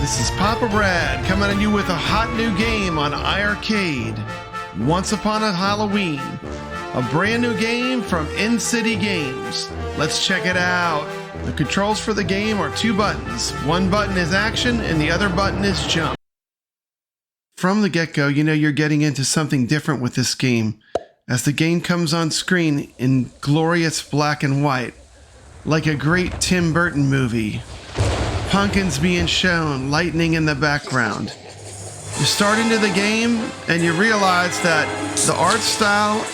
This is Papa Brad coming at you with a hot new game on iiRcade. Once Upon a Halloween, a brand new game from In-City Games. Let's check it out. The controls for the game are two buttons. One button is action and the other button is jump. From the get-go, you know you're getting into something different with this game, as the game comes on screen in glorious black and white, like a great Tim Burton movie. Pumpkins being shown, lightning in the background. You start into the game and you realize that the art style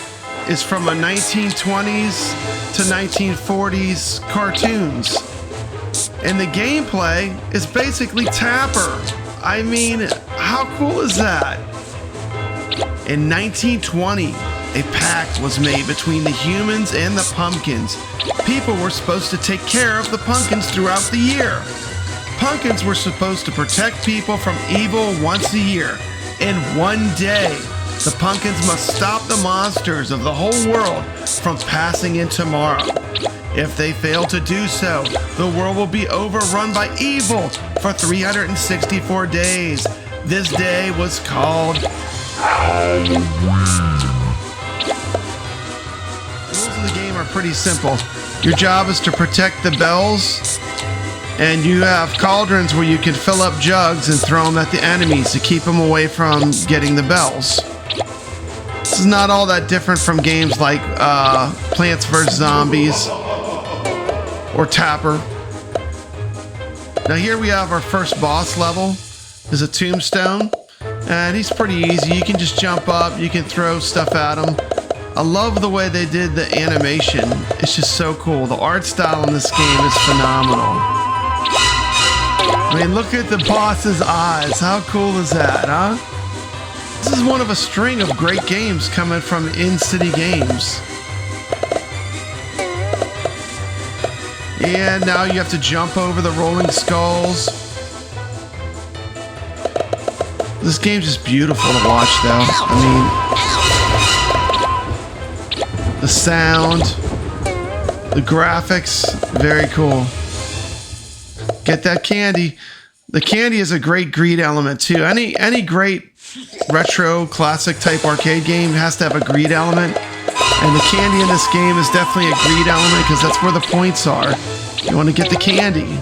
is from a 1920s to 1940s cartoons. And the gameplay is basically Tapper. I mean, how cool is that? In 1920, a pact was made between the humans and the pumpkins. People were supposed to take care of the pumpkins throughout the year. Pumpkins were supposed to protect people from evil once a year. In one day, the pumpkins must stop the monsters of the whole world from passing in tomorrow. If they fail to do so, the world will be overrun by evil for 364 days. This day was called Halloween. The rules of the game are pretty simple. Your job is to protect the bells, and you have cauldrons where you can fill up jugs and throw them at the enemies to keep them away from getting the bells. This is not all that different from games like Plants vs. Zombies or Tapper. Now here we have our first boss level. There's a tombstone, and he's pretty easy. You can just jump up, you can throw stuff at him. I love the way they did the animation. It's just so cool. The art style in this game is phenomenal. I mean, look at the boss's eyes. How cool is that, huh? This is one of a string of great games coming from In-City Games. And now you have to jump over the rolling skulls. This game's just beautiful to watch, though. I mean, the sound, the graphics, very cool. Get that candy. The candy is a great greed element too. Any great retro classic type arcade game has to have a greed element. And the candy in this game is definitely a greed element because that's where the points are. You want to get the candy.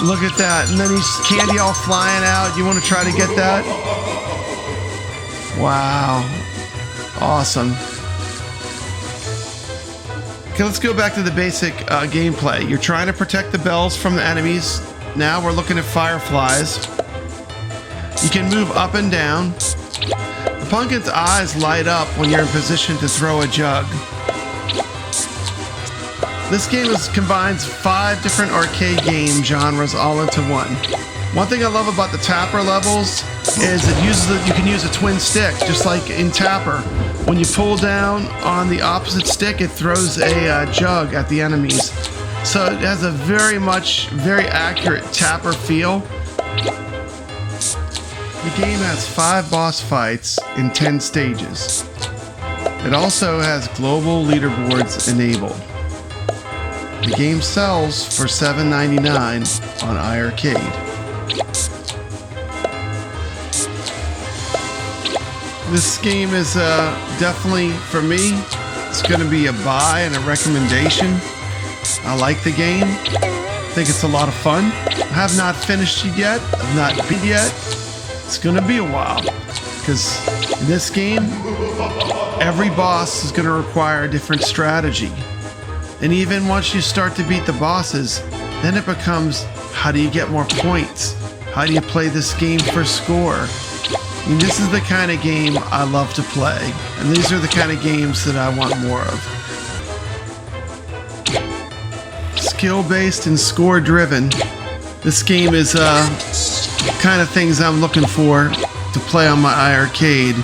Look at that. And then he's candy all flying out. You want to try to get that? Wow. Awesome. Okay, let's go back to the basic gameplay. You're trying to protect the bells from the enemies. Now we're looking at fireflies. You can move up and down. The pumpkin's eyes light up when you're in position to throw a jug. This game combines 5 different arcade game genres all into one. One thing I love about the Tapper levels is you can use a twin stick, just like in Tapper. When you pull down on the opposite stick, it throws a jug at the enemies. So it has a very accurate Tapper feel. The game has 5 boss fights in 10 stages. It also has global leaderboards enabled. The game sells for $7.99 on iiRcade. This game is definitely, for me, it's going to be a buy and a recommendation. I like the game. I think it's a lot of fun. I have not finished it yet. I've not beat yet. It's going to be a while. Because in this game, every boss is going to require a different strategy. And even once you start to beat the bosses, then it becomes, how do you get more points? How do you play this game for score? I mean, this is the kind of game I love to play. And these are the kind of games that I want more of. Skill-based and score-driven. This game is kind of things I'm looking for to play on my iiRcade.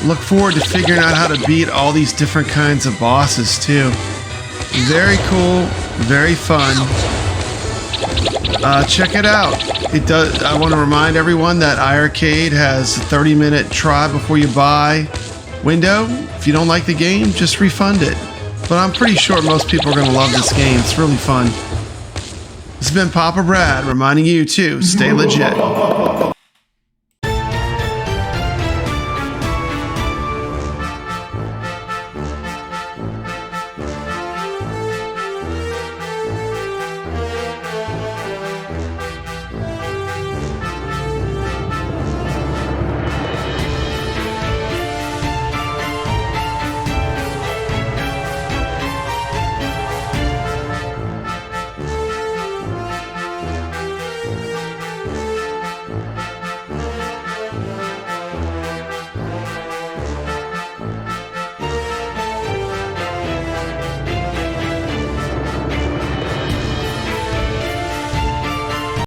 Look forward to figuring out how to beat all these different kinds of bosses too. Very cool, very fun. check it out. It does. I want to remind everyone that iiRcade has a 30-minute try before you buy window. If you don't like the game, just refund it. But I'm pretty sure most people are going to love this game. It's really fun. This has been Papa Brad reminding you to stay legit.